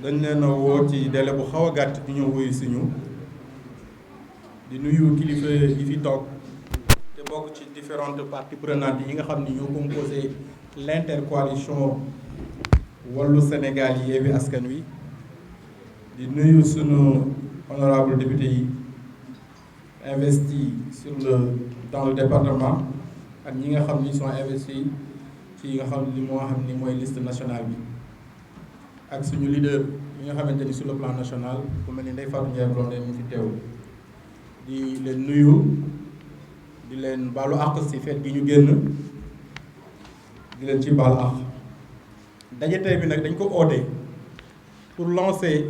dañ leen a woo ci délai bu xaw a gàtt ñu ñëw wuyu si ñu di nuyu kilifa yi fi toog te bokk ci différentes parties prenantes yi nga xam ni ñoo composé l'intercoalition Wallu Sénégal Yewwi Askan Wi di nuyu sunu honorable député yi investis dans le département ak ñi nga xam ni sont investis ci nga xam ni moo xam ni mooy liste nationale bi ak suñu leader yi nga xamante ni sur le plan national ku mel ni Ndeye Fatou Ndiaye Blondin mu fi teew di leen nuyu di leen baalu àq ci fête gi ñu génn di leen ci baalu àq daje tey bi nag dañ ko oote pour lancer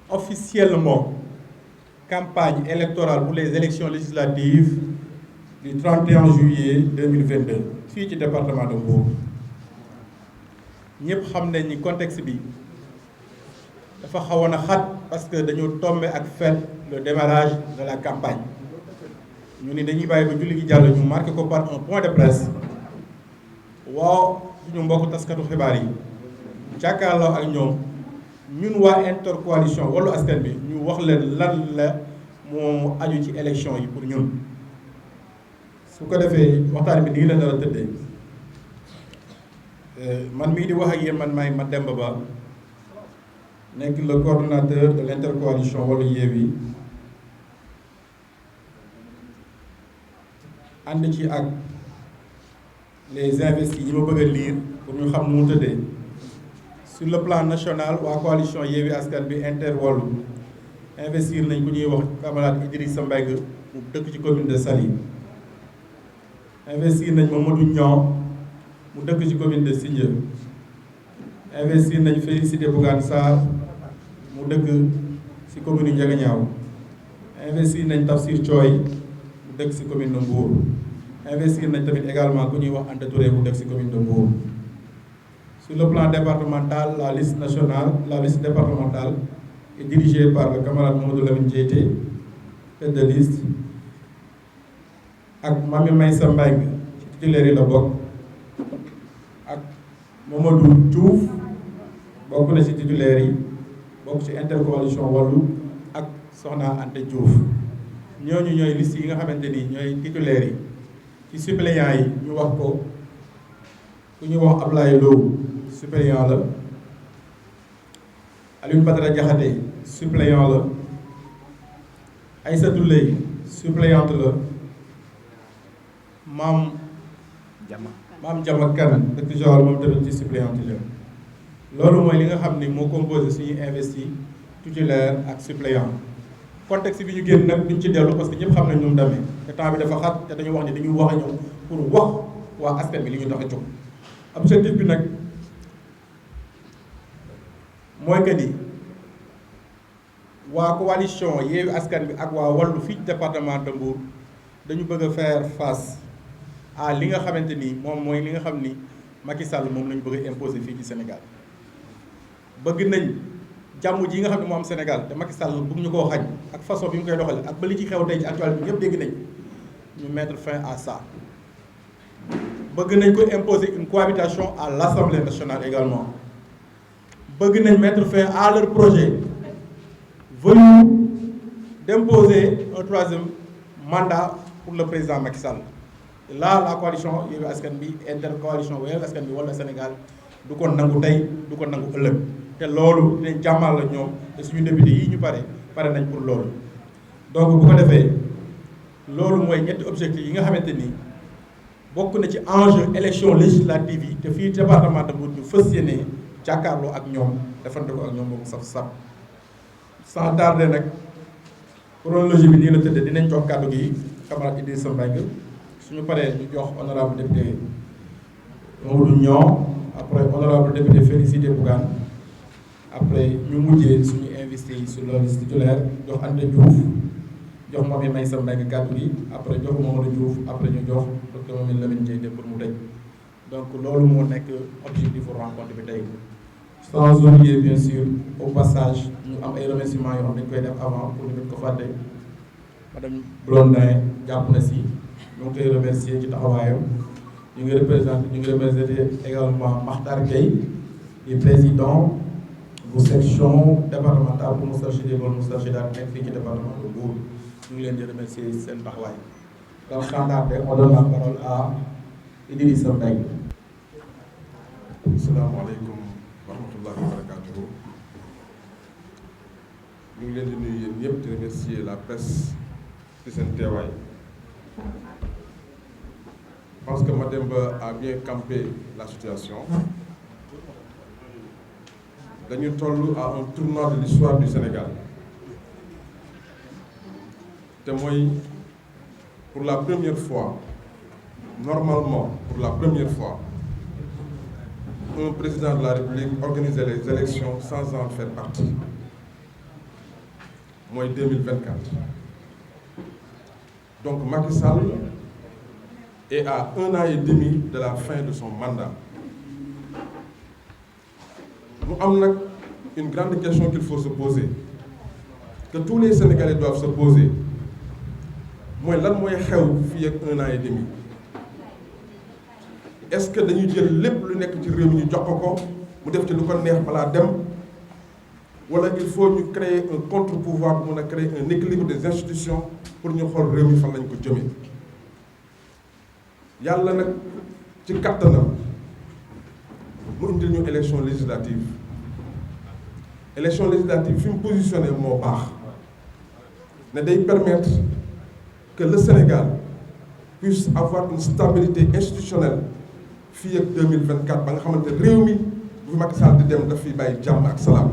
officiellement campagne électorale pour les élections législatives du 31 juillet 2022 fii ci département de Mbour ñëpp xam nañ ni contexte bi dafa xawoon a xat parce que dañoo tombé ak fête le démarrage de la campagne ñu ni dañuy bàyyi ba julli gi jàll ñu marqué ko par un point de presse waaw suñu mbokk taskatu xibaar yi jàkkaarloo ak ñoom ñun waa intercoalition Wallu Askan Wi ñu wax leen lan la moo aju ci élection yi pour ñun su ko defee waxtaan bi nii la dara tëddee man mii di wax ak yéen man maay Mademba Ba nekk le coordonnateur de l'intercoalition Wallu Yewwi ànd ci ak les investis yi ma bëgg a lire pour ñu xam nu mu tëddee sur le plan national waa coalition Yewwi Askan Wi Interwallu investir nañ ku ñuy wax camarade Idrissa Mbengue mu dëkk ci commune de Saly investir nañ Mamadou Niang mu dëkk ci commune de Sindia investir nañ Félicité Bougane Sarr mu dëkk ci commune Ndiaganiao investir nañ Tafsir Thioye mu dëkk ci commune de Mbour investir nañ tamit également ku ñuy wax Anta Touré mu dëkk ci commune de Mbour. Sur le plan départemental, la liste départementale est dirigée par le camarade Mamadou Lamine Diété, tête de liste, ak Mami Maysa Mbengue ci titulaire yi la bokk ak Mamadou Diouf bokk na ci titulaire yi bokk ci intercoalition Wallu ak Soxna Anta Diouf ñooñu ñooy liste yi nga xamante ni ñooy titulaire yi ci suppléants yi ñu wax ko ku ñu wax Ablaye Lo suppléant la Alioune Badara Diakhaté suppléant la Aïssatou Leye suppléante la Maam Jama Kane dëkk Joal moom tamit ci suppléante la loolu mooy li nga xam ni moo composé suñuy investi titulaire ak suppléant contexte bi ñu génn nag duñ ci dellu parce que ñëpp xam nañ ñu mu demee te temps bi dafa xat te dañu wax ni dañuy wax a ñëw pour wax waa askan bi li ñu tax a jóg objectif bi nag mooy que ni waa coalition Yewwi Askan Wi ak waa Wallu fii département de Mbour dañu bëgg a faire face à li nga xamante ni moom mooy li nga xam ni Macky Sall moom lañu bëgg a imposer fii ci Sénégal bëgg nañ jàmm ji nga xam ne moo am Sénégal te Macky Sall bëgg ñu koo xañ ak façon bi mu koy doxale ak ba li ci xew tey ci actualité bi ñëpp dégg nañ ñu mettre fin à ça bëgg nañ ko imposer une cohabitation à l'Assemblée nationale également bëgg nañ mettre fin à leur projet venu d'imposer un troisième mandat pour le président Macky Sall. Là la coalition Yewwi Askan Wi intercoalition Yewwi Askan Wi Wallu Sénégal du ko nangu tey du ko nangu ëllëg te loolu dinañ jàmmal la ñoom te suñu député yi ñu pare nañ pour loolu donc bu ko defee loolu mooy ñetti objectifs yi nga xamante ni bokk na ci enjeu élection législative yi te fii département de Mbour ñu fas yéene jàkkaarloo ak ñoom defante ko ak ñoom boobu saf sans tarder nag chronologie bi nii la tëddee dinañ jox kàddu gi camarade Idrissa Mbengue suñu paree ñu jox honorable député Mamadou Niang après honorable député Félicité Bougane après ñu mujjee suñu investi yi sur la liste titulaire jox Anta Diouf jox Mami Maysa Mbengue kàddu gi après jox Mamadou Diouf après ñu jox docteur Mamadou Lamine Diété pour mu tëj donc loolu moo nekk objectif rencontre bi tey sans oublier bien sûr au passage ñu am ay remerciements yoo xam dañ koy def avant pour ñu ko fàtte madame Blondin jàpp na si ñu ngi koy remercier ci taxawaayam ñu ngi remercier également Makhtar Gueye di président bu section départementale bu Moustarchidine wal Moustarchidaat nekk fii ci département de Mbour ñu ngi leen di remercier seen taxawaay. donc sans tarder on donne la parole à Idrissa Mbengue. asalaamaaleykum wa rahmatullahi wa barakatuhu. ñu ngi leen di nuyu yéen ñëpp di remercier la presse ci seen teewaay. Je pense que Mademba a bien campé la situation. Nous sommes à un tournant de l'histoire du Sénégal. Témoin, pour la première fois, normalement, pour la première fois, un président de la République organisait les élections sans en faire partie. Moi, 2024. Donc, Macky Sall est à 1 an et demi de la fin de son mandat. Nous avons une grande question qu'il faut se poser, que tous les Sénégalais doivent se poser. Moi, là, moi, je suis 1 an et demi. Est-ce que nous avons dit lépp lu nekk ci réew mi ñu jox ko mu def ci lu ko neex balaa dem wala il faut ñu créer un contre-pouvoir pour créer un équilibre des institutions pour ñu xool réew mi fan lañ ko jëmee. Yàlla nag ci kattanam mu indil ñu élection législative fi mu positionné moo baax ne day permettre que le Sénégal puisse avoir une stabilité institutionnelle fii ak 2024 ba nga xamante ne réew mi bu Macky Sall di dem daf fiy bàyyi jàmm ak salaam.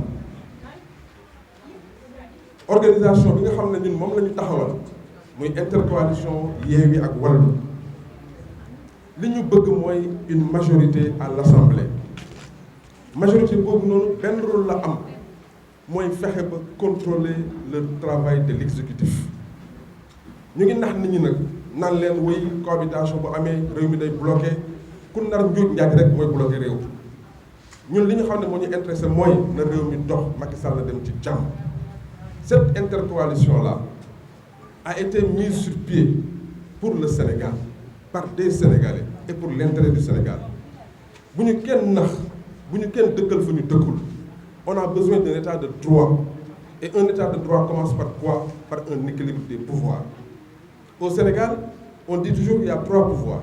Organisation bi nga xam ne ñun moom la ñu taxawal muy intercoalition Yewwi ak Wallu li ñu bëgg mooy une majorité à l'Assemblée. Majorité boobu noonu benn rôle la am mooy fexe ba contrôler le travail de l'exécutif. ñu ngi nax nit ñi nag naan leen wéy cohabitation bu amee réew mi day bloqué ku nar njuuj njaaj rek mooy bloqué réew ñun li ñu xam ne moo ñu intéressé mooy na réew mi dox Macky Sall na dem ci jàmm. Cette intercoalition là a été mise sur pied pour le Sénégal par des Sénégalais et pour l'intérêt du Sénégal. Bu ñu kenn nax bu ñu kenn dëkkal fu ñu dëkkul on a besoin d'un état de droit et un état de droit commence par quoi? Par un équilibre des pouvoirs. Au Sénégal, on dit toujours qu'il y a 3 pouvoirs.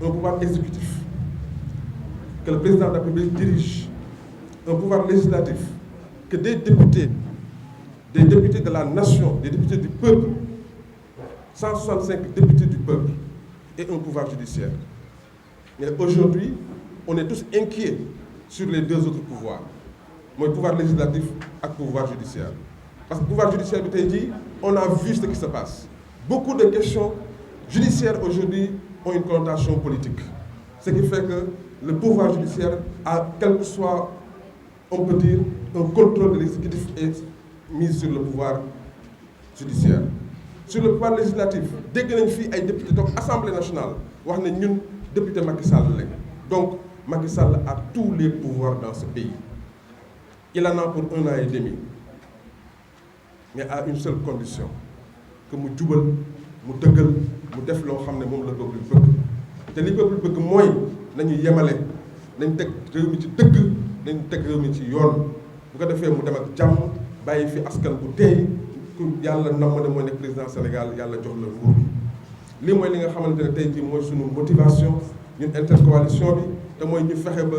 Un pouvoir exécutif que le président de la République dirige, un pouvoir législatif que des députés de la nation, des députés du peuple, 165 députés du peuple, et un pouvoir judiciaire. Mais aujourd'hui, on est tous inquiets sur les 2 autres pouvoirs, le pouvoir législatif et le pouvoir judiciaire. Parce que le pouvoir judiciaire, on a vu ce qui se passe. Beaucoup de questions judiciaires aujourd'hui ont une connotation politique. Ce qui fait que le pouvoir judiciaire a, quel que soit, on peut dire, un contrôle de l'exécutif est mis sur le pouvoir judiciaire. Sur le pouvoir législatif, dès que nous avons des députés, donc l'Assemblée nationale, nous avons un député Macky Sall. Donc Macky Sall a tous les pouvoirs dans ce pays. Il en a pour 1 an et demi. Mais à une seule condition, que nous jubal, nous deugal, nous def lo xamné mom la peuple bëgg. Té li peuple bëgg moy nañu yémalé, nañ tek réew mi ci dëgg, nañ tek réew mi ci yoon. Bu ko défé mu dem ak jamm, bayyi fi askan bu téy, ku yalla nam na mo nek président Sénégal, yalla jox la nguur bi. Li moy li nga xamantene tay ci moy suñu motivation, ñun intercoalition bi, té moy ñu fexé ba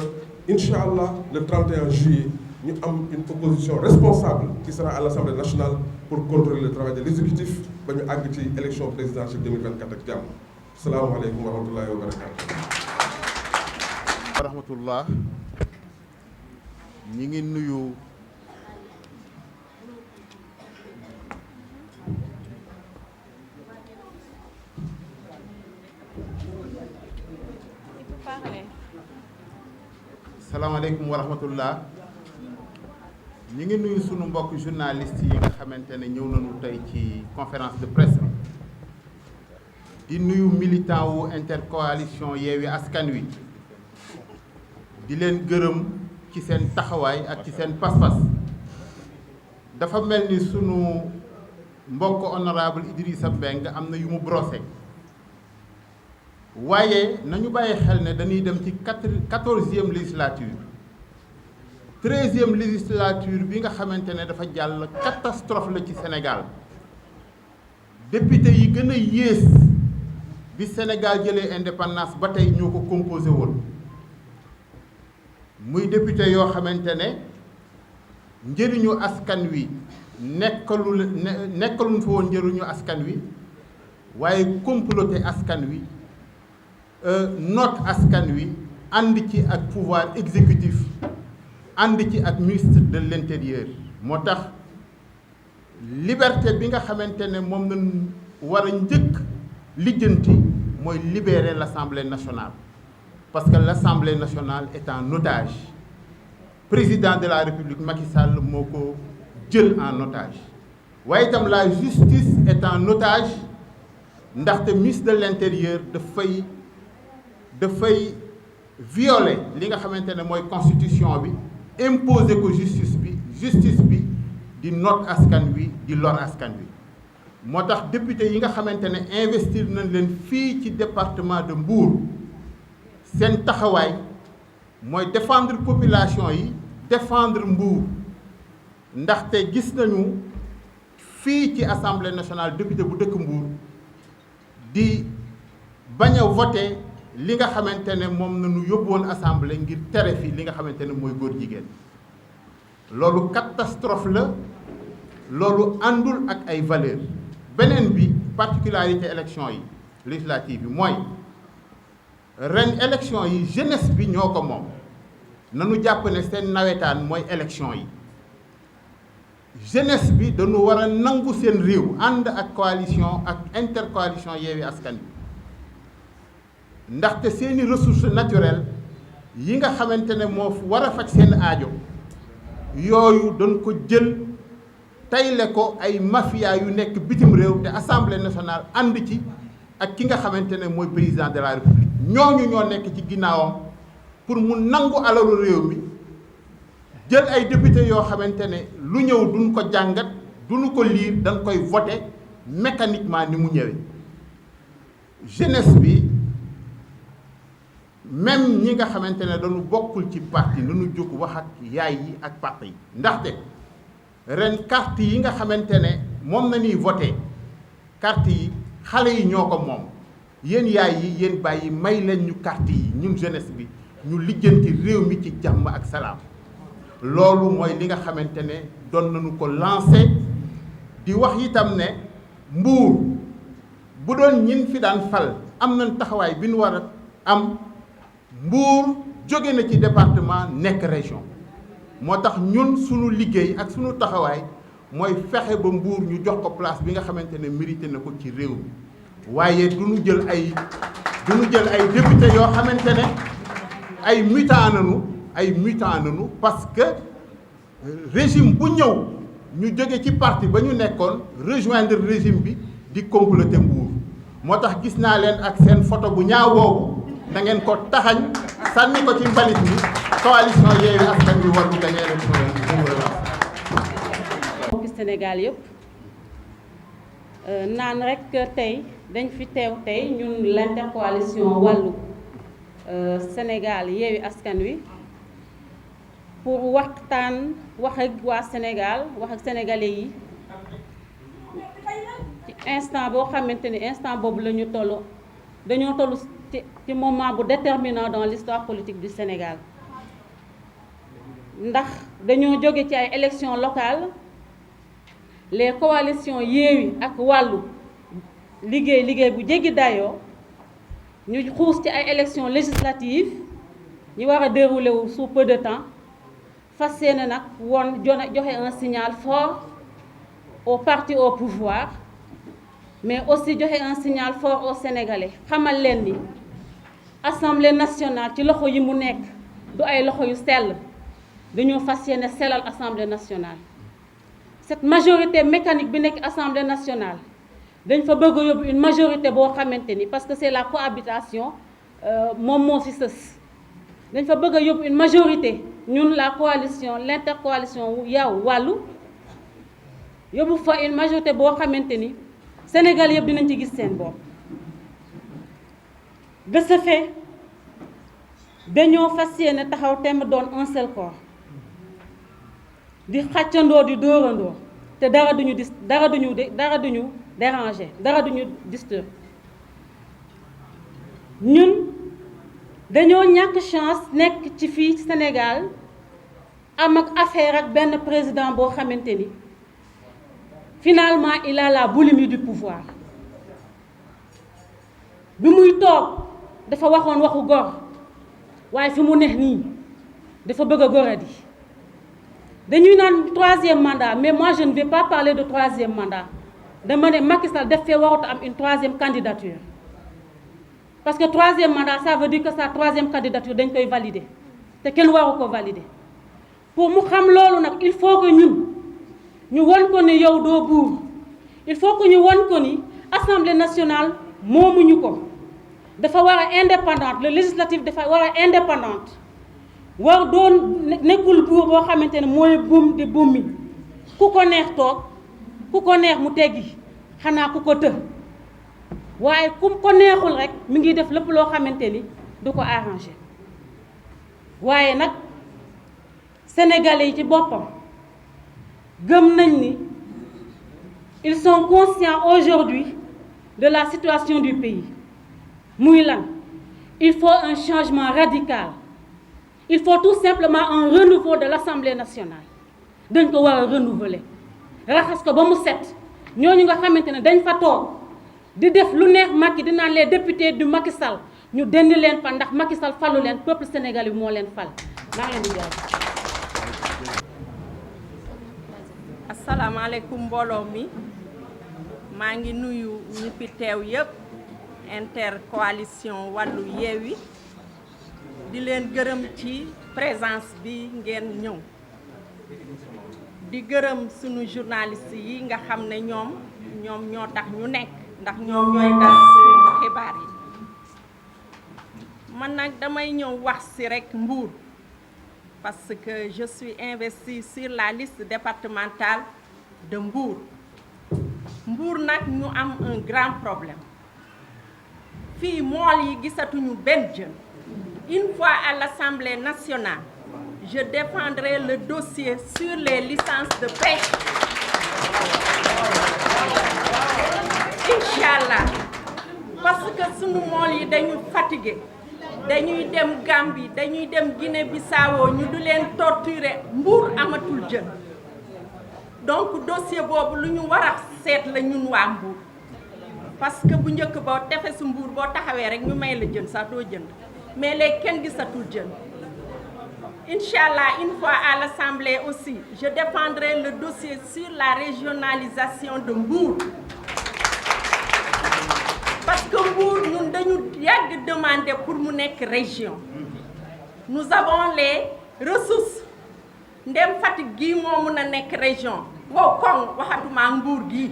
inshallah le 31 juillet nous avons une opposition responsable qui sera à l'Assemblée nationale pour contrôler le travail de l'exécutif pour ñu àgg ci élection présidentielle 2024 ak jàmm. Salaamaaleykum wa rahmatullahi wa barakatuh. Wa rahmatullah ñi ngi nuyu salaamaaleykum wa rahmatullah ñi ngi nuyu sunu mbokk journaliste yi nga xamante ne ñëw nañu tey ci conférence de presse bi di nuyu militant wu intercoalition Yewwi Askan Wi di leen gërëm ci seen taxawaay ak ci seen pas-pas dafa mel ni sunu mbokk honorable Idrissa Mbengue am na yu mu brossé waaye nañu bàyyi xel ne dañuy dem ci 14e législature 13e législature bi nga xamante ne dafa jàll catastrophe la ci Sénégal député yi gën a yées bi Sénégal jëlee indépendance ba tey ñoo ko composé woon muy député yoo xamante ne njëriñu askan wi nekkaluñ fa woon njëriñu askan wi waaye comploté askan wi noot askan wi ànd ci ak pouvoir exécutif ànd ci ak ministre de l'intérieur moo tax liberté bi nga xamante ne moom lañ war a njëkk lijjanti mooy libérer l'Assemblée nationale parce que l'Assemblée nationale est en otage président de la République Macky Sall moo ko jël en otage waaye itam la justice est en otage ndaxte ministre de l'intérieur dafay violer li nga xamante ne mooy constitution bi imposer ko justice bi di noot askan wi di lor askan wi moo tax député yi nga xamante ne investir nañ leen fii ci département de Mbour seen taxawaay mooy défendre population yi défendre Mbour ndaxte gis nañu fii ci assemblée nationale député bu dëkk Mbour di bañ a voter li nga xamante ne moom nañu yóbbuwoon assemblée ngir tere fi li nga xamante ne mooy góor jigéen loolu catastrophe la loolu àndul ak ay valeurs beneen bi particularité élection yi législative yi mooy ren élection yi jeunesse bi ñoo ko moom nanu jàpp ne seen nawetaan mooy élection yi jeunesse bi dañu war a nangu seen réew ànd ak coalition ak intercoalition Yewwi Askan Wi ndaxte seeni ressources naturelles yi nga xamante ne moo war a faj seen aajo yooyu dañ ko jël tayle ko ay mafia yu nekk bitim réew te assemblée nationale ànd ci ak ki nga xamante ne mooy président de la république ñooñu ñoo nekk ci ginnaawam pour mu nangu alalu réew mi jël ay député yoo xamante ne lu ñëw duñ ko jàngat duñu ko liir dañ koy voter mécaniquement ni mu ñëwee jeunesse bi même ñi nga xamante ne dañu bokkul ci parti nañu jóg wax ak yaay yi ak parti yi ndaxte ren carte yi nga xamante ne moom na ñuy voté carte yi xale yi ñoo ko moom yéen yaay yi yéen bàyyi may leen ñu carte yi ñun jeunesse bi ñu lijjanti réew mi ci jàmm ak salaam loolu mooy li nga xamante ne doon nañu ko lancé di wax itam ne Mbour bu doon ñin fi daan fal am nañ taxawaay bi ñu war a am Mbour jóge na ci département nekk région moo tax ñun suñu liggéey ak suñu taxawaay mooy fexe ba Mbour ñu jox ko place bi nga xamante ne mérité na ko ci réew mi waaye duñu jël ay député yoo xamante ne ay mutant nañu parce que régime bu ñëw ñu jóge ci parti ba ñu nekkoon rejoindre régime bi di comploter Mbour moo tax gis naa leen ak seen photo bu ñaaw boobu da ngeen ko taxañ sànni ko ci mbalit mi coalition Yewwi Askan Wi war bu gagné élection yi. Sénégal yëpp naan rek tey dañ fi teew tey ñun l'intercoalition wàllu Sénégal Yewwi Askan Wi pour waxtaan wax ak waa Sénégal wax ak sénégalais yi ci instant boo xamante ni instant boobu la ñu toll dañoo toll ci moment bu déterminant dans l'histoire politique du Sénégal ndax dañoo jóge ci ay élections locales les coalitions Yewwi ak wàllu liggéey bu jéggi dayoo ñu xuus ci ay élections législatives ñu war a dérouler wu sous peu de temps fas yéene nag joxe un signal fort aux partis au pouvoir mais aussi joxe un signal fort aux Sénégalais xamal leen ni Assemblée nationale ci loxo yi mu nekk du ay loxo yu sell dañoo fas yéene sellal Assemblée nationale cette majorité mécanique bi nekk Assemblée nationale dañ fa bëgg a yóbbu une majorité boo xamante ni parce que c'est la cohabitation moom moo fi sës dañ fa bëgg a yóbbu une majorité ñun la coalition l'intercoalition Yewwi wàllu yóbbu fa une majorité boo xamante ni Sénégal yëpp dinañ ci gis seen bopp. De ce fait dañoo fas yéene taxaw temm doon un seul corps di xàccandoo di dóorandoo te dara duñu déranger dara duñu disturber ñun dañoo ñàkk chance nekk ci fii ci Sénégal am ak affaire ak benn président boo xamante ni finalement il a la boulimie du pouvoir bi muy toog dafa waxoon waxu gor waaye fi mu neex nii dafa bëgg a goradi dañuy naan troisième mandat mais moi je ne vais pas parler de troisième mandat dama ne Macky Sall def fee warut am une troisième candidature parce que troisième mandat ça veut dire que sa troisième candidature dañ koy valider te kenn waru ko valider pour mu xam loolu nag il faut que ñu won ko ni yow doo buur il faut que ñu won ko ni assemblée nationale moomuñu ko dafa war a indépendante le législatif dafa war a indépendante war doon nekkul buur boo xamante ne mooy buum di buum mi ku ko neex toog ku ko neex mu teggi xanaa ku ko të waaye ku ko neexul rek mi ngi def lépp loo xamante ni du ko arrangé waaye nag sénégalais yi ci boppam gëm nañ ni ils sont conscients aujourd'hui de la situation du pays muy lan il faut un changement radical il faut tout simplement un renouveau de l'Assemblée nationale dañ ko war a renouveler raxas ko ba mu set ñooñu nga xamante ne dañ fa toog di def lu neex Macky di naan les députés du Macky Sall ñu dindi leen fa ndax Macky Sall falu leen peuple sénégalais bi moo leen fal maa ngi leen di jaay. asalaamaaleykum mbooloo mi maa ngi nuyu ñi fi teew yépp intercoalition wàllu Yewwi di leen gërëm ci présence bi ngeen ñëw di gërëm sunu journaliste yi nga xam ne ñoom ñoo tax ñu nekk ndax ñoom ñooy tas xibaar yi man nag damay ñëw wax ci rekk Mbour parce que je suis investie sur la liste départementale de Mbour Mbour nag ñu am un grand problème fii mool yi gisatuñu benn jën. Une fois à l'Assemblée nationale, je défendrai le dossier sur les licences de pêche. Inch'Allah. Parce que sunu mool yi dañu fatigué dañuy dem Gambie dañuy dem Guinée-Bissau ñu du leen torturer Mbour amatul jën donc dossier boobu lu ñu war a seet la ñun waa Mbour parce que bu njëkk ba tefesu Mbour boo taxawee rek ñu may la jën sax doo jënd mais léegi kenn gisatul jën Inch'Allah une fois à l'Assemblée aussi je défendrai le dossier sur la régionalisation de Mbour parce que Mbour ñun dañu yàgg demander pour mu nekk région nous avons les ressources ndem Fatick gii moo mun a nekk région wow kon waxatuma Mbour gii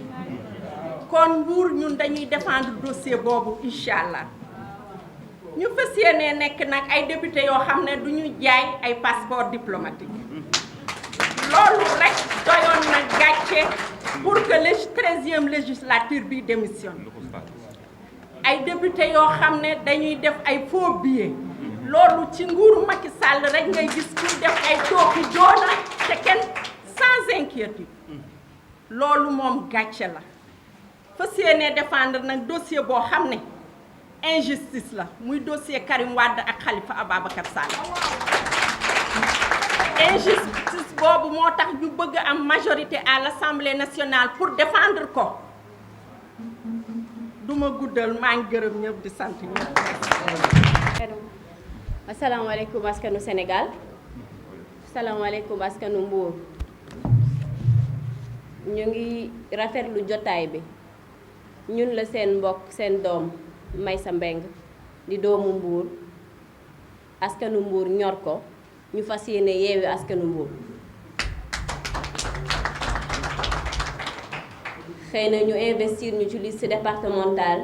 kon Mbour ñun dañuy défendre dossier boobu Inch'Allah ñu fas yéene nekk nag ay député yoo xam ne du ñu jaay ay passeport diplomatique loolu rek doyoon na gàcce pour que le 13e législature bi démissionne ay député yoo xam ne dañuy def ay faux billets loolu ci nguuru Macky Sall rek ngay gis kuy def ay tooxi joona te kenn sans inquiétude loolu moom gàcce la fas yéene défendre nag dossier boo xam ne injustice la muy dossier Karim Wade ak Khalifa Ababacar Sall injustice boobu moo tax ñu bëgg am majorité à l'Assemblée nationale pour défendre ko duma guddal maa ngi gërëm ñëpp di sant ñëpp. asalaamaaleykum askanu Sénégal asalaamaaleykum askanu Mbour ñu ngi rafetlu jotaay bi ñun la seen mbokk seen doom Maysa Mbeng di doomu Mbour askanu Mbour ñor ko ñu fas yéene yeewi askanu Mbour xëy na ñu investir ñu ci liste départementale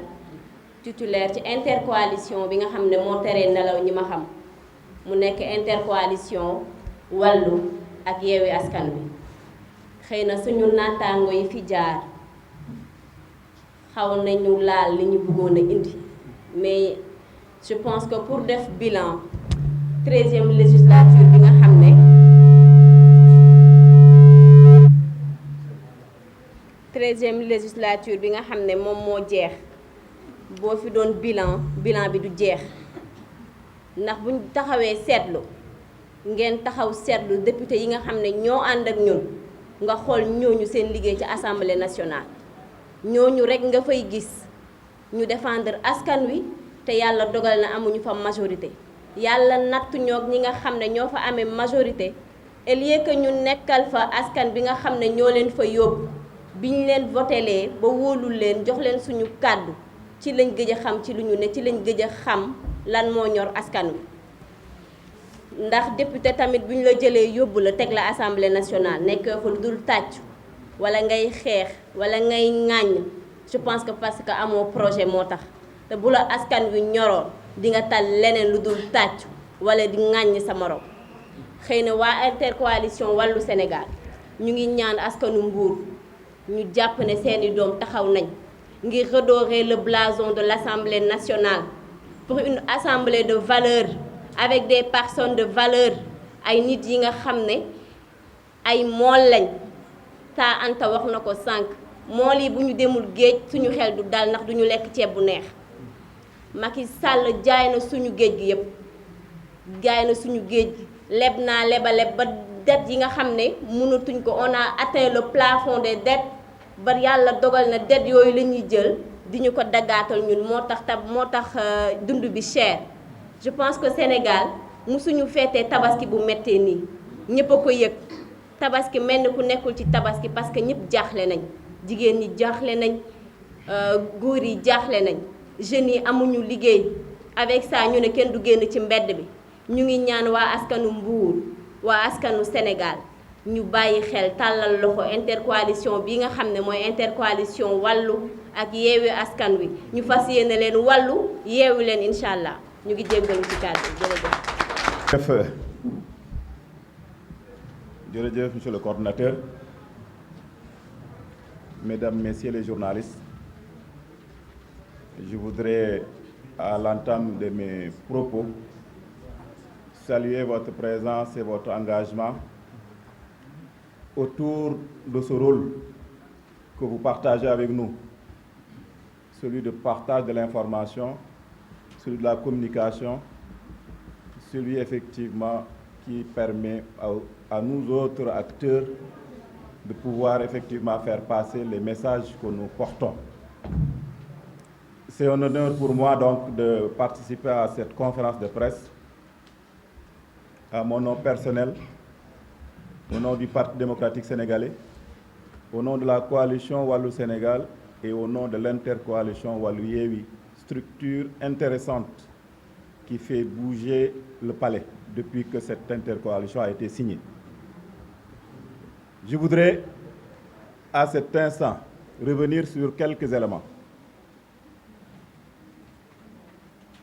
titulaire ci intercoalition bi nga xam ne moo teree nelaw ñi ma xam mu nekk intercoalition wàllu ak yeewi askan wi xëy na suñu naataango yi fi jaar xaw nañu laal li ñu bëggoon a indi mais je pense que pour def bilan 13e législature bi nga xam ne 13e législature bi nga xam ne moom moo jeex boo fi doon bilan bi du jeex ndax buñ taxawee seetlu ngeen taxaw seetlu député yi nga xam ne ñoo ànd ak ñun nga xool ñooñu seen liggéey ci assemblée nationale ñooñu rek nga fay gis ñu défendre askan wi te yàlla dogal na amuñu fa majorité yàlla nattu ñoog ñi nga xam ne ñoo fa amee majorité au lieu que ñu nekkal fa askan bi nga xam ne ñoo leen fa yóbbu biñ leen votelee ba wóolul leen jox leen suñu kàddu ci lañ gëj a xam ci lu ñu ne ci lañ gëj a xam lan moo ñor askan wi ndax député tamit bu ñu la jëlee yóbbu la teg la assemblée nationale nekk fa lu dul tàccu wala ngay xeex wala ngay ŋàññ je pense que parce que amoo projet moo tax te bu la askan wi ñoroon di nga tal leneen lu dul tàccu wala di ŋàññ sa morom xëy na waa intercoalition wàllu Sénégal ñu ngi ñaan askanu Mbour ñu jàpp ne seeni doom taxaw nañ ngir redorer le blason de l'Assemblée nationale pour une assemblée de valeur avec des personnes de valeur ay nit yi nga xam ne ay mool lañ taa Anta wax na ko sànq mool yi bu ñu demul géej suñu xel du dal ndax duñu lekk ceeb bu neex Macky Sall jaay na suñu géej gi yépp jaay na suñu géej gi leb naa leba leb ba dette yi nga xam ne mënatuñ ko on a atteint le plafond des dettes ba yàlla dogal na dette yooyu la ñuy jël di ñu ko daggaatal ñun moo tax dund bi cher je pense que Sénégal musuñu feetee tabaski bu méttee nii ñëpp a ko yëg tabaski mel ni ku nekkul ci tabaski parce que ñëpp jaaxle nañ jigéen ñi jaaxle nañ góor yi jaaxle nañ jeunes yi amuñu liggéey avec ça ñu ne kenn du génn ci mbedd bi ñu ngi ñaan waa askanu Mbour waa askanu Sénégal ñu bàyyi xel tàllal loxo intercoalition bi nga xam ne mooy intercoalition wàllu ak yeewi askan wi ñu fas yéene leen wàllu yeewi leen incha allah ñu ngi jéggalu ci kàddu jërëjëf. Jërëjëf monsieur le coordinateur, mesdames, messieurs les journalistes, je voudrais à l'entame de mes propos saluer votre présence et votre engagement autour de ce rôle que vous partagez avec nous, celui de partage de l'information, celui de la communication, celui effectivement qui permet à nous autres acteurs de pouvoir effectivement faire passer les messages que nous portons. C'est un honneur pour moi donc de participer à cette conférence de presse à mon nom personnel, au nom du Parti démocratique sénégalais, au nom de la coalition Wallou Sénégal et au nom de l'intercoalition Wallou Yéwi, structure intéressante qui fait bouger le palais depuis que cette intercoalition a été signée. Je voudrais à cet instant revenir sur quelques éléments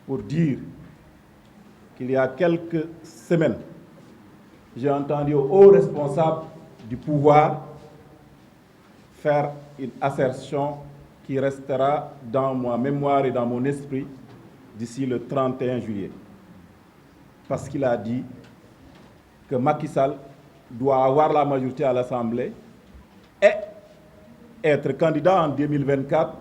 pour dire qu'il y a quelques semaines, j'ai entendu aux hauts responsables du pouvoir faire une assertion qui restera dans ma mémoire et dans mon esprit d'ici le 31 juillet. Parce qu'il a dit que Macky Sall doit avoir la majorité à l'Assemblée et être candidat en 2024,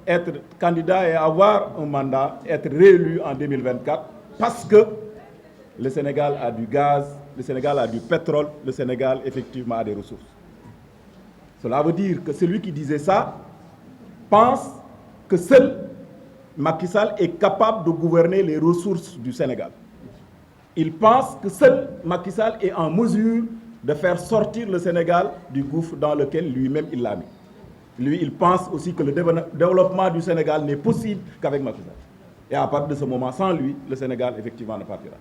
être candidat et avoir un mandat, être réélu en 2024, parce que le Sénégal a du gaz, le Sénégal a du pétrole, le Sénégal effectivement a des ressources. Cela veut dire que celui qui disait ça pense que seul Macky Sall est capable de gouverner les ressources du Sénégal. Il pense que seul Macky Sall est en mesure de faire sortir le Sénégal du gouffre dans lequel lui-même il l'a mis. Lui, il pense aussi que le développement du Sénégal n'est possible qu'avec Macky Sall. Et à partir de ce moment, sans lui, le Sénégal, effectivement, ne partira.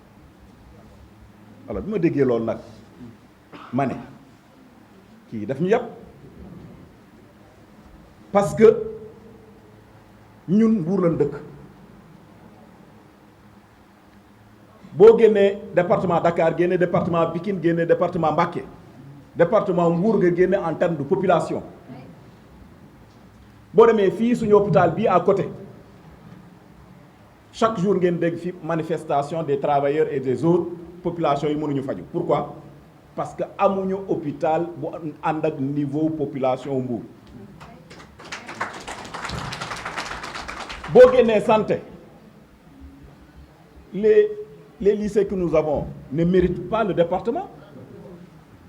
Alors, je me dis que Mané, qui est venu parce que nous, Mbour lañ dëkk boo génnee département Dakar génne département Pikine génne département Mbacké département Mbour nga génne en termes de population boo demee fii suñu hôpital bii à côté chaque jour ngeen dégg fi manifestation des travailleurs et des autres populations yi mënuñu faju. Pourquoi? parce que amuñu hôpital bu ànd ak niveau population Mbour. boo génnee santé les lycées que nous avons ne méritent pas le département.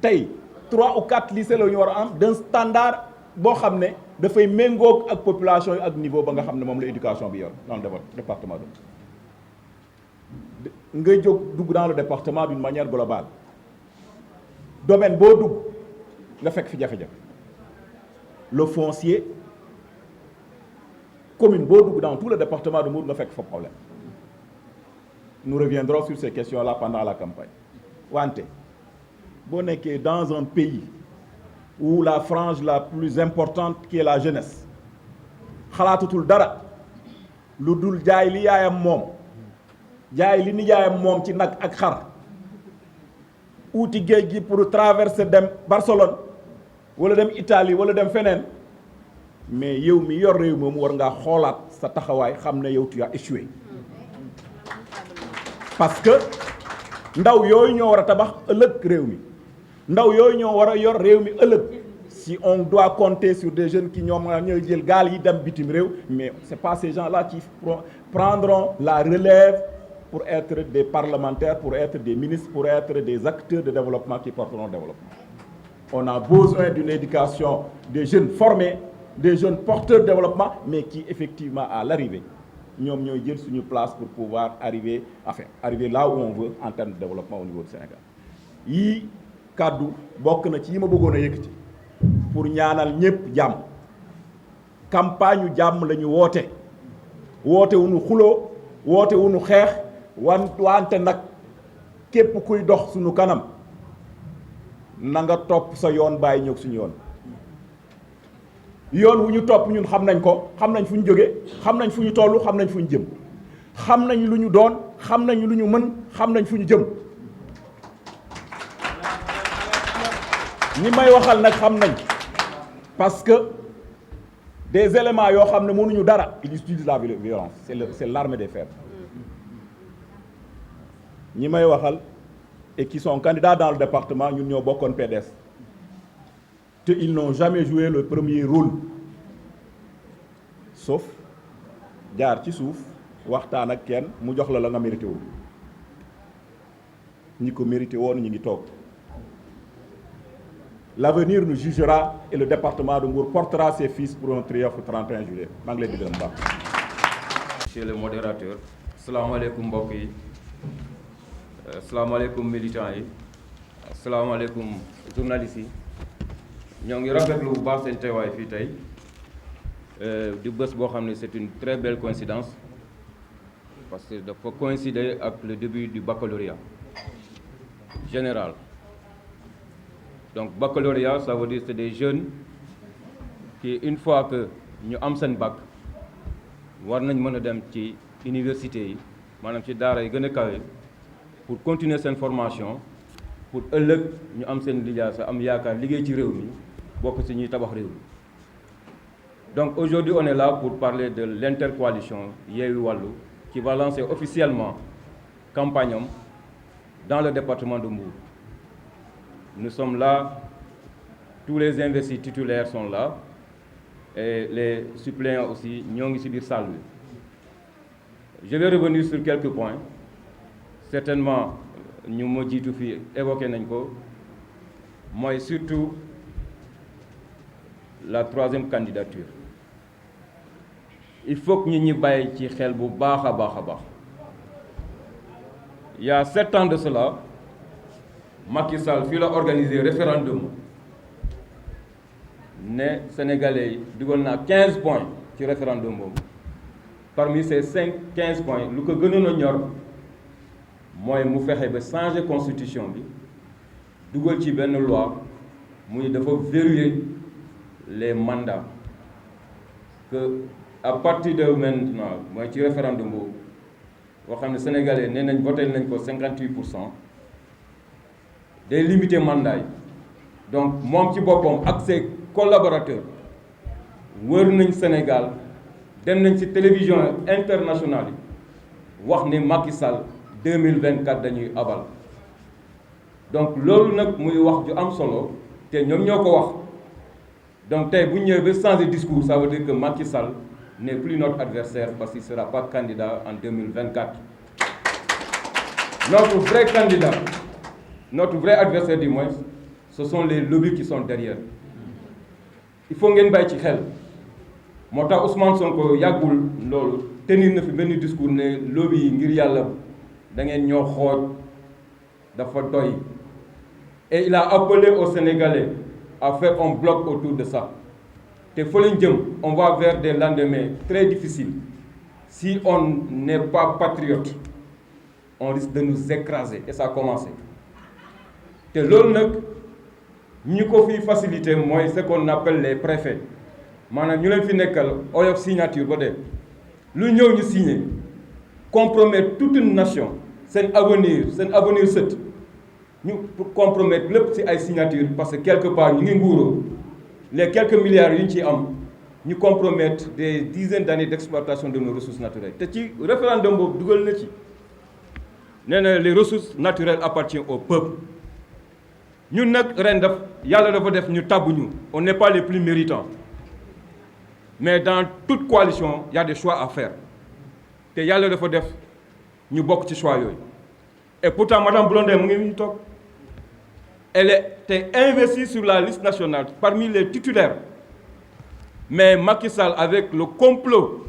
tey 3 ou 4 lycées la ñu war a am d'un standard boo xam ne dafay méngoog ak population yi ak niveau ba nga xam ne moom la éducation bi yor dans le département de ngay jóg dugg dans le département d'une manière globale domaine boo dugg nga fekk fi jafe-jafe le foncier commune boo dugg dans tout le département de Mbour nga fekk fa problème. Nous reviendrons sur ces questions-là pendant la campagne wante boo nekkee dans un pays où la frange la plus importante qui est la jeunesse xalaatutul dara lu dul jaay li yaayam moom jaay li nijaayam moom ci nag ak xar uuti géej gi pour traverser dem Barcelone wala dem Italie wala dem feneen mais yow mi yor réew moom war ngaa xoolaat sa taxawaay xam ne yow tu as échoué parce que ndaw yooyu ñoo war a tabax ëllëg réew mi ndaw yooyu ñoo war a yor réew mi ëllëg si on doit compter sur des jeunes qui ñoom ñooy jël gaal yi dem bitim réew mais c'est pas ces gens-là qui prendront la relève pour être des parlementaires, pour être des ministres, pour être des acteurs de développement qui porteront le développement. On a besoin d'une éducation des jeunes formés, des jeunes porteurs de développement, mais qui effectivement à l'arrivée ñoom ñooy jël suñu place pour pouvoir arriver là où on veut en termes de développement au niveau du Sénégal. yii kàddu bokk na ci yi ma bëggoon a yëkkati pour ñaanal ñëpp jàmm campagne yu jàmm la ñu woote wuñu xuloo woote wuñu xeex wante nag képp kuy dox suñu kanam na nga topp sa yoon bàyyi ñëw suñu yoon wu ñu topp ñun xam nañ ko xam nañ fu ñu jóge xam nañ fu ñu toll xam nañ fu ñu jëm xam nañ lu ñu doon xam nañ lu ñu mën xam nañ fu ñu jëm ñi may waxal nag xam nañ parce que des éléments yoo xam ne mënuñu dara ils utilisent la violence c'est l'arme des faibles ñi may waxal et qui sont candidats dans le département ñun ñoo bokkoon PDS te ils n'ont jamais joué le premier rôle sauf jaar ci suuf waxtaan ak kenn mu jox la nga mérité wul ñi ko mérité woon ñi ngi toog l'avenir nous jugera et le département de Mbour portera ses fils pour un triomphe le 31 juillet maa ngi leen di gërëm baax. Monsieur le modérateur asalaamaaleykum mbokk yi asalaamaaleykum militants yi asalaamaaleykum journalistes yi ñoo ngi rafetlu bu baax seen teewaay fii tey di bés boo xam ne c'est une très belle coïncidence parce que dafa coïncider ak le début du baccalauréat général. Donc baccalauréat ça veut dire c'est des jeunes qui une fois que ñu am seen bac war nañ mën a dem ci université yi maanaam ci daara yi gën a kawe pour continuer seen formation pour ëllëg ñu am seen lijaasa am yaakaar liggéey ci réew mi bokk ci ñuy tabax réew mi. Donc aujourd'hui on est là pour parler de l'intercoalition Yewwi Wallu qui va lancer officiellement campagne am dans le département de Mbour. Nous sommes là, tous les investis titulaires sont là et les suppléants aussi ñoo ngi ci biir salle bi. Je vais revenir sur quelques points certainement ñu ma jiitu fii évoqué nañ ko mooy surtout la troisième candidature. Il faut que ñi bàyyi ci xel bu baax a baax a baax. Il y a 7 ans de cela Macky Sall fii la organisé référendum ne Sénégalais yi dugal naa 15 points ci référendum boobu parmi ces 15 points lu ko gënoon a ñor mooy mu fexe ba changer constitution bi dugal ci benn loi muy dafa verrouiller les mandats que à partir de maintenant mooy ci référendum boobu boo xam ne Sénégalais nee nañ voté nañ ko 58%. day limiter mandat yi donc moom ci boppam ak ses collaborateurs wër nañ Sénégal dem nañ ci télévision internationale yi wax ni Macky Sall 2024 dañuy abal donc loolu nag muy wax ju am solo te ñoom ñoo ko wax donc tey bu ñu ñëwee ba changer discours ça veut dire que Macky Sall n'est plus notre adversaire parce qu'il ne sera pas candidat en 2024. Notre vrai candidat, notre vrai adversaire du moins, ce sont les lobbies qui sont derrière. Il faut ngeen bàyyi ci xel moo tax Ousmane Sonko yàggul loolu tenir na fi benn discours ne lobby yi ngir yàlla da ngeen ñoo xooj dafa doy et il a appelé aux Sénégalais à faire un bloc autour de ça te fa lañ jëm on va vers des lendemains très difficiles si on n'est pas patriote on risque de nous écraser et ça a commencé te loolu nag ñi ko fiy facilité mooy ce qu'on appelle les préfets maanaam ñu leen fi nekkal oyof signature ba dee lu ñëw ñu signé compromettre toute une nation seen avenir sët ñu pour compromettre lépp ci ay signature parce que quelque part ñu ngi nguuroo les quelques milliards yu ñu ciy am ñu compromettre des dizaines d'années d'exploitation de nos ressources naturelles te ci référendum boobu dugal na ci nee na les ressources naturelles appartiennent au peuple ñun nag ren yàlla dafa def ñu tàbbu ñu on n'est pas les plus méritants mais dans toute coalition il y a des choix à faire te yàlla dafa def ñu bokk ci choix yooyu et pourtant madame Blondin mu ngi ñu toog elle était investie sur la liste nationale parmi les titulaires mais Macky Sall avec le complot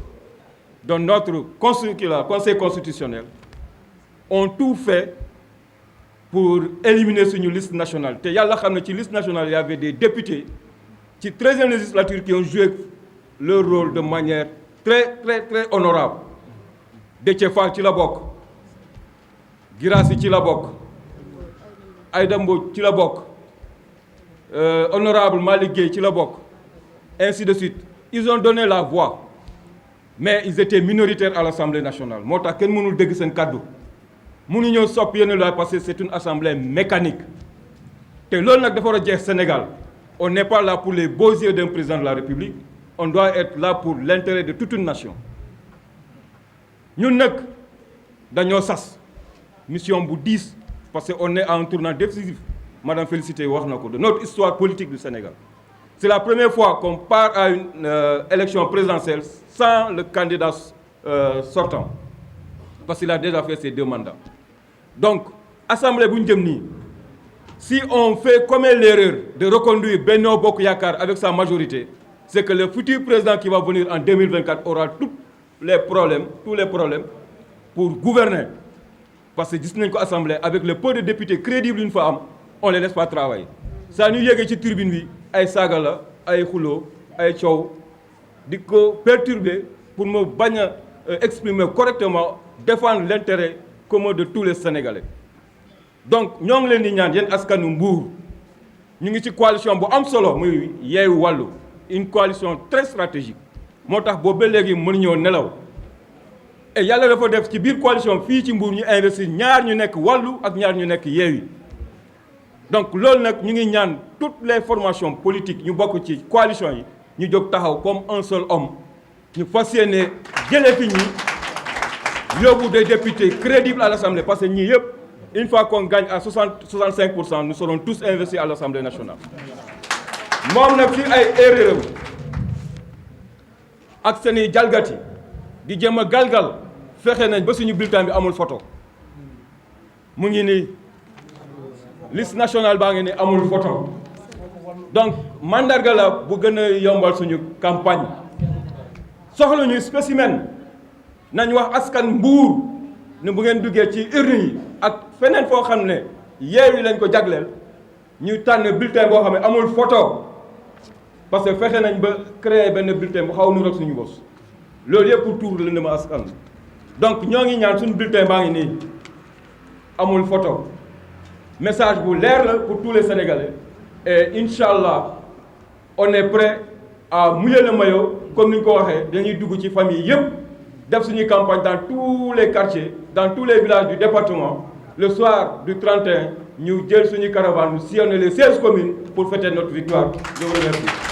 de notre conseil constitutionnel ont tout fait pour éliminer suñu liste nationale te yàlla xam ne ci liste nationale il y avait des députés ci 13e législature qui ont joué leur rôle de manière très honorable Déthié Fall ci la bokk Guirassy ci la bokk Aïda Mbodj ci la bokk honorable Malick Gueye ci la bokk ainsi de suite ils ont donné la voix mais ils étaient minoritaires à l'Assemblée nationale moo tax kenn mënul dégg seen kàddu mënu ñëw sopp yenn loi parce que c'est une assemblée mécanique te loolu nag dafa war a jeex Sénégal on n'est pas là pour les beaux yeux d'un président de la République on doit être là pour l'intérêt de toute une nation ñun nag dañoo sas mission bu diis parce que on est à un tournant décisif madame Félicité wax na ko de notre histoire politique du Sénégal c'est la première fois qu'on part à une élection présidentielle sans le candidat sortant parce qu'il a déjà fait ses 2 mandats donc assemblée bu ñu jëm nii si on fait commet l'erreur de reconduire Benno Bokk Yaakaar avec sa majorité c'est que le futur président qui va venir en 2024 aura tous les problèmes pour gouverner parce que gis nañ ko assemblée avec le peu de députés crédibles yu ñu fa am on les laisse pas travailler saa ñu yéegee ci tribune bi ay saaga la ay xuloo ay coow di ko perturber pour mu bañ a exprimer correctement défendre l'intérêt commun de tous les Sénégalais donc ñoo ngi leen di ñaan yéen askanu Mbour ñu ngi ci coalition bu am solo muy Yewwi Wallu une coalition très stratégique moo tax boobu ba léegi mënuñoo nelaw et yàlla dafa def ci biir coalition fii ci Mbour ñu investir ñaar ñu nekk Wallu ak ñaar ñu nekk Yewwi donc loolu nag ñu ngi ñaan toutes les formations politiques ñu bokk ci coalition yi ñu jóg taxaw comme un seul homme ñu fas yéene jëlee fi ñi yóbbu des députés crédibles à l'Assemblée parce que ñii yëpp une fois qu'on gagne à 65% nous serons tous investis à l'Assemblée nationale moom nag fi ay erreur ak seeni jalgati di jéem a galgal fexe nañ ba suñu bulletin bi amul photo mu ngi nii liste nationale baa ngi ni amul photo donc mandarga la bu gën a yombal suñu campagne soxla ñu spécimen nañ wax askan Mbuur ne bu ngeen duggee ci urne yi ak feneen foo xam ne Yewwi lañ ko jagleel ñu tànn bulletin boo xam ne amul photo parce que fexe nañ ba créer benn bulletin bu xaw nu rek suñu bos loolu yëpp pour tuur la ma askan donc ñoo ngi ñaan suñu bulletin baa ngi nii amul photo message bu leer la pour tous les Sénégalais et Inch'Allah on est prêt à mouiller le maillot comme ni ñu ko waxee dañuy dugg ci famille yëpp def suñuy campagne dans tous les quartiers dans tous les villages du département le soir du 31 ñu jël suñuy caravane ñu sillonner les 16 communes pour fêter notre victoire. Je vous remercie.